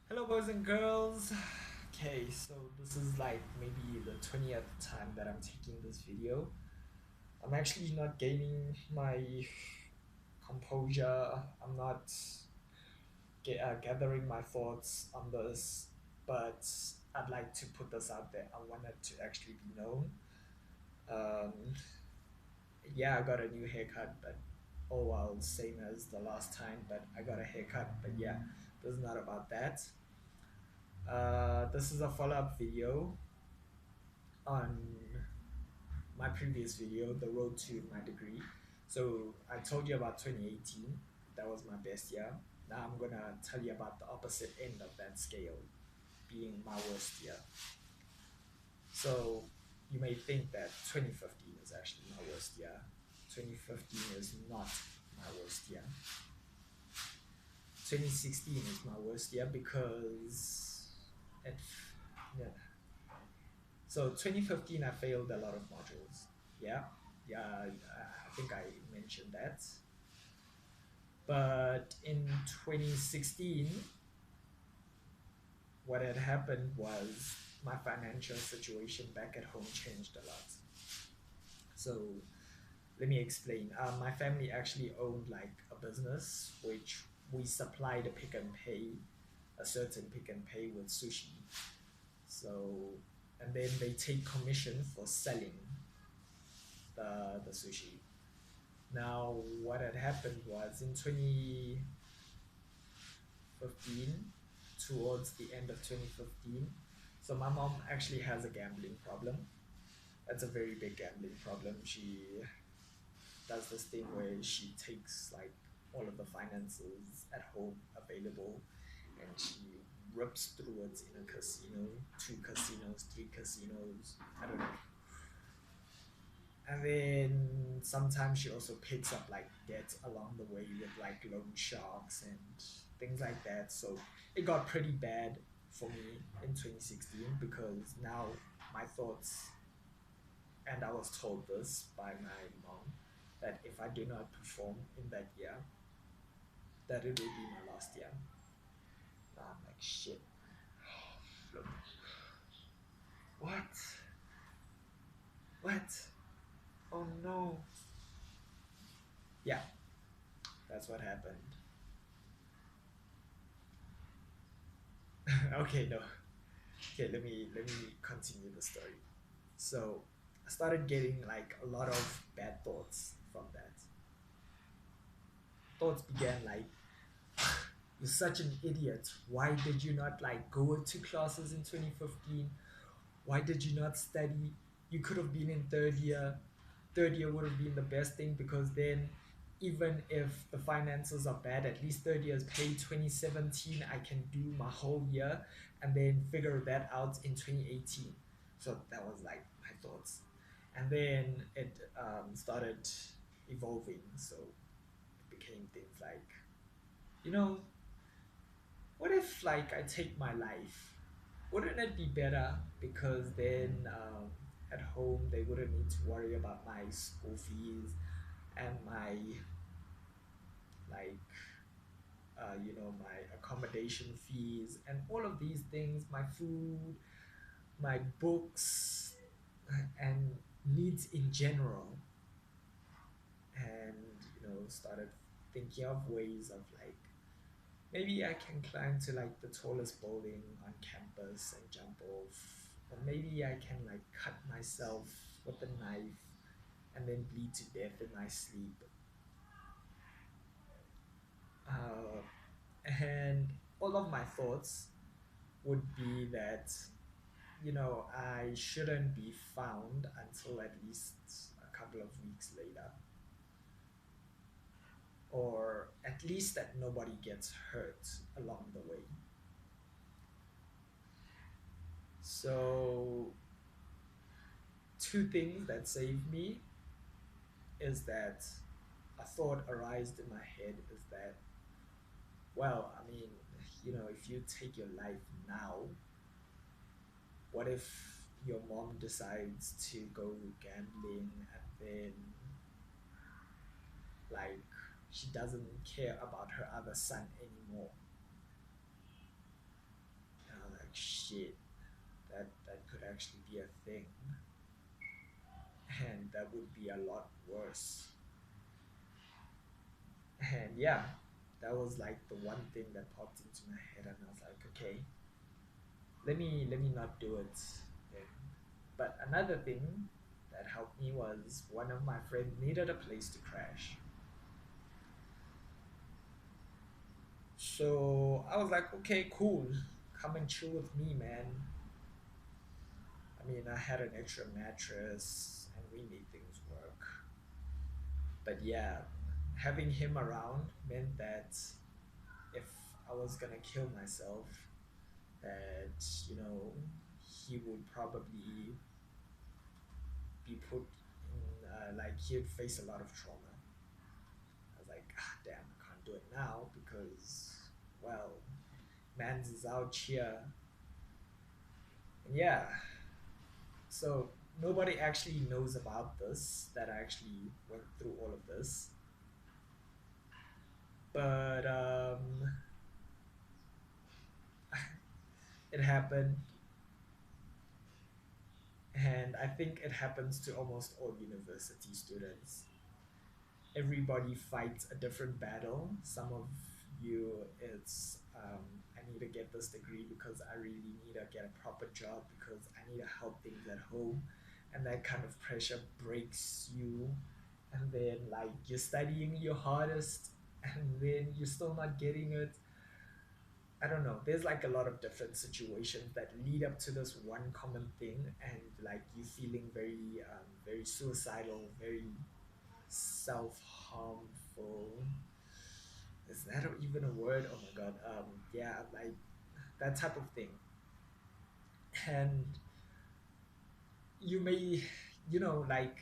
Hello, boys and girls. Okay, so this is like maybe the 20th time that I'm taking this video. I'm actually not gaining my composure. I'm not gathering my thoughts on this, but I'd like to put this out there. I want it to actually be known. Um, yeah, I got a new haircut, but oh well, same as the last time, but I got a haircut. But yeah, this is not about that. This is a follow-up video on my previous video, the road to my degree. So I told you about 2018. That was my best year. Now I'm gonna tell you about the opposite end of that scale, being my worst year. So you may think that 2015 is actually my worst year. 2015 is not my worst year. 2016 is my worst year because it, yeah. So 2015, I failed a lot of modules. Yeah, yeah, I think I mentioned that. But in 2016, what had happened was my financial situation back at home changed a lot. So let me explain. My family actually owned like a business which we supplied a pick and pay, a certain pick and pay with sushi. So, and then they take commission for selling the sushi. Now, what had happened was in 2015, towards the end of 2015, so my mom actually has a gambling problem. That's a very big gambling problem. She does this thing where she takes like all of the finances at home available and she rips through it in a casino, two casinos, three casinos, I don't know. And then sometimes she also picks up like debt along the way with like loan sharks and things like that. So it got pretty bad for me in 2016 because now my thoughts, and I was told this by my mom, that if I do not perform in that year, that it will be my last year. Now I'm like, shit. What? What? Oh no. Yeah, that's what happened. Okay, no. Okay, let me continue the story. So I started getting like a lot of bad thoughts from that. Thoughts began like, you're such an idiot. Why did you not like go to classes in 2015? Why did you not study? You could have been in third year. Third year would have been the best thing because then even if the finances are bad, at least third year's pay 2017, I can do my whole year and then figure that out in 2018. So that was like my thoughts. And then it started evolving. So it became things like, you know, what if like I take my life? Wouldn't it be better because then at home they wouldn't need to worry about my school fees and my like my accommodation fees and all of these things, my food, my books, and needs in general. And started thinking of ways of like maybe I can climb to like the tallest building on campus and jump off. Or maybe I can like cut myself with a knife and then bleed to death in my sleep. Uh, and all of my thoughts would be that, I shouldn't be found until at least a couple of weeks later. Or at least that nobody gets hurt along the way. So two things that saved me is that a thought arised in my head is that, well, I mean, if you take your life now, what if your mom decides to go gambling and then like she doesn't care about her other son anymore? actually be a thing, and that would be a lot worse. And yeah, that was like the one thing that popped into my head, and I was like, okay, let me not do it then. But another thing that helped me was one of my friends needed a place to crash. So I was like, okay, cool. Come and chill with me, man. I mean, I had an extra mattress and we made things work. But yeah, having him around meant that if I was gonna kill myself, that, you know, he would probably be put in, like, he'd face a lot of trauma. I was like, ah, damn, I can't do it now because, well, man's is out here. And yeah, so nobody actually knows about this, that I actually went through all of this. But it happened, and I think it happens to almost all university students. Everybody fights a different battle. Some of you, it's I need to get this degree because I really need to get a proper job because I need to help things at home, and that kind of pressure breaks you. And then like you're studying your hardest, and then you're still not getting it. I don't know. There's like a lot of different situations that lead up to this one common thing, and like you feeling very, very suicidal, very self-harmful. Is that even a word? Oh my god. Yeah, like that type of thing. And you may, like,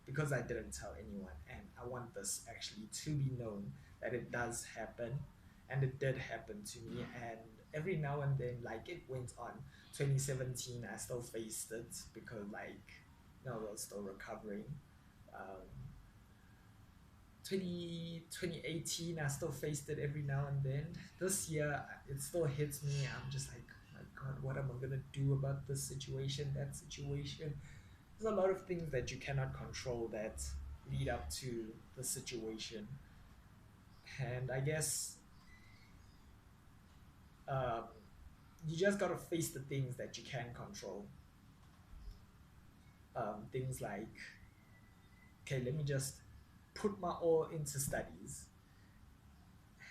because I didn't tell anyone, and I want this actually to be known that it does happen, and it did happen to me, and every now and then, like it went on. 2017, I still faced it because, like, I was still recovering. Um, 2018, I still faced it every now and then. This year, it still hits me. I'm just like, oh my God, what am I gonna do about this situation, that situation? There's a lot of things that you cannot control that lead up to the situation. And I guess um, you just gotta face the things that you can control. Things like, okay, let me just put my all into studies.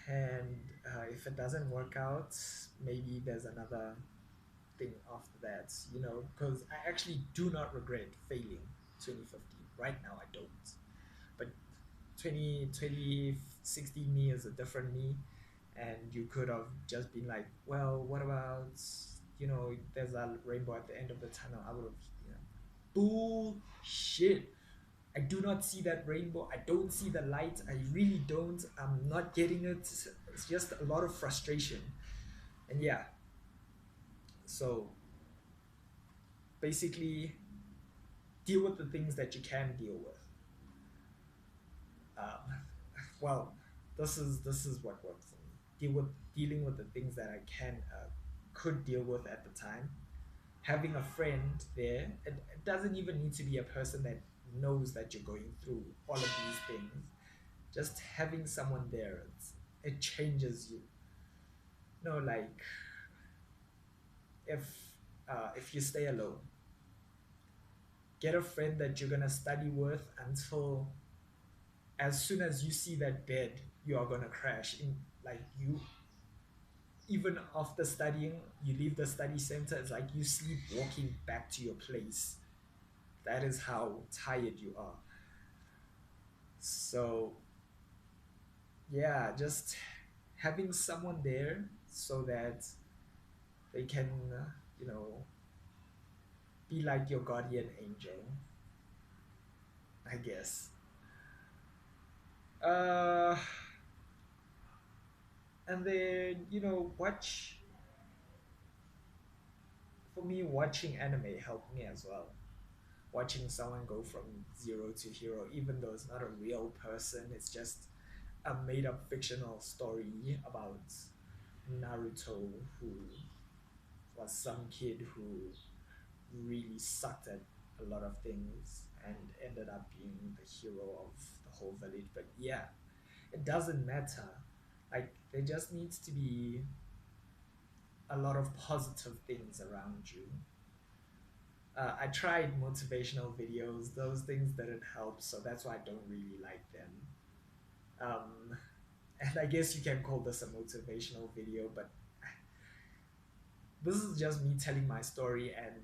And if it doesn't work out, maybe there's another thing after that, because I actually do not regret failing 2015. Right now, I don't. But 2016 me is a different me, and you could have just been like, well, what about, there's a rainbow at the end of the tunnel. I would have, bullshit. I do not see that rainbow. I don't see the light. I really don't. I'm not getting it. It's just a lot of frustration. And yeah, so basically, deal with the things that you can deal with. Um, well, this is what works for me. Dealing with the things that I could deal with at the time. Having a friend there. It doesn't even need to be a person that knows that you're going through all of these things. Just having someone there, it changes you. No, like if if you stay alone, get a friend that you're gonna study with until as soon as you see that bed, you are gonna crash in. Like you, even after studying, you leave the study center. It's like you sleep walking back to your place. That is how tired you are. So yeah, just having someone there so that they can, you know, be like your guardian angel, I guess. Uh, and then watch. For me, watching anime helped me as well. Watching someone go from zero to hero, even though it's not a real person, it's just a made-up fictional story about Naruto, who was some kid who really sucked at a lot of things and ended up being the hero of the whole village. But yeah, it doesn't matter. Like there just needs to be a lot of positive things around you. I tried motivational videos; those things didn't help, so that's why I don't really like them. Um, and I guess you can call this a motivational video, but this is just me telling my story and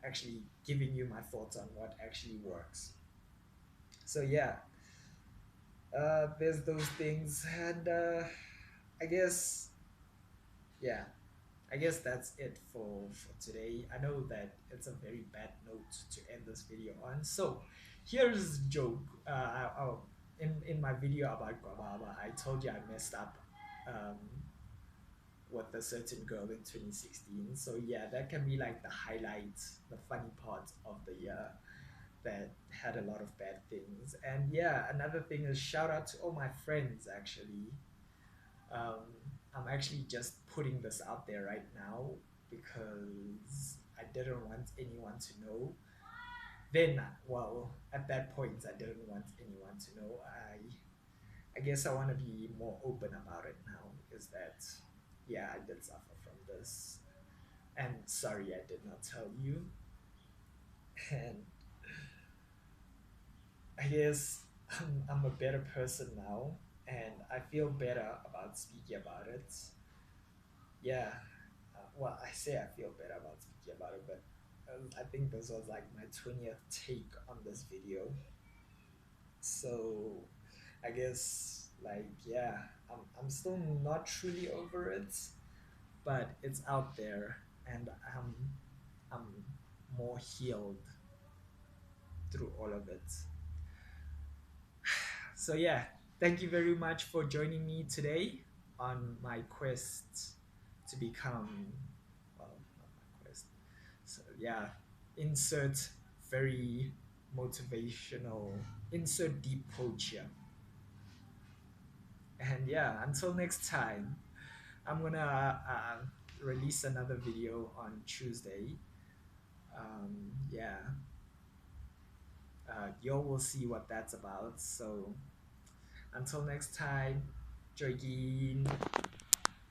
actually giving you my thoughts on what actually works. So yeah, there's those things, and I guess yeah, I guess that's it for today. I know that it's a very bad note to end this video on. So here's a joke. In my video about Guababa, I told you I messed up um, with a certain girl in 2016. So yeah, that can be like the highlight, the funny part of the year that had a lot of bad things. And yeah, another thing is shout out to all my friends actually. Um, I'm actually just putting this out there right now because I didn't want anyone to know. Then, well, at that point, I didn't want anyone to know. I guess I want to be more open about it now. Is that, yeah, I did suffer from this, and sorry I did not tell you. And I guess I'm a better person now, and I feel better about speaking about it. Yeah, well, I say I feel better about speaking about it, but I think this was like my 20th take on this video. So I guess, like, yeah, I'm still not truly over it, but it's out there, and I'm more healed through all of it. So yeah, thank you very much for joining me today on my quest to become, well, not my quest. So yeah, insert very motivational, insert deep quote here. And yeah, until next time, I'm gonna release another video on Tuesday. Yeah, y'all will see what that's about. So until next time, Joygin.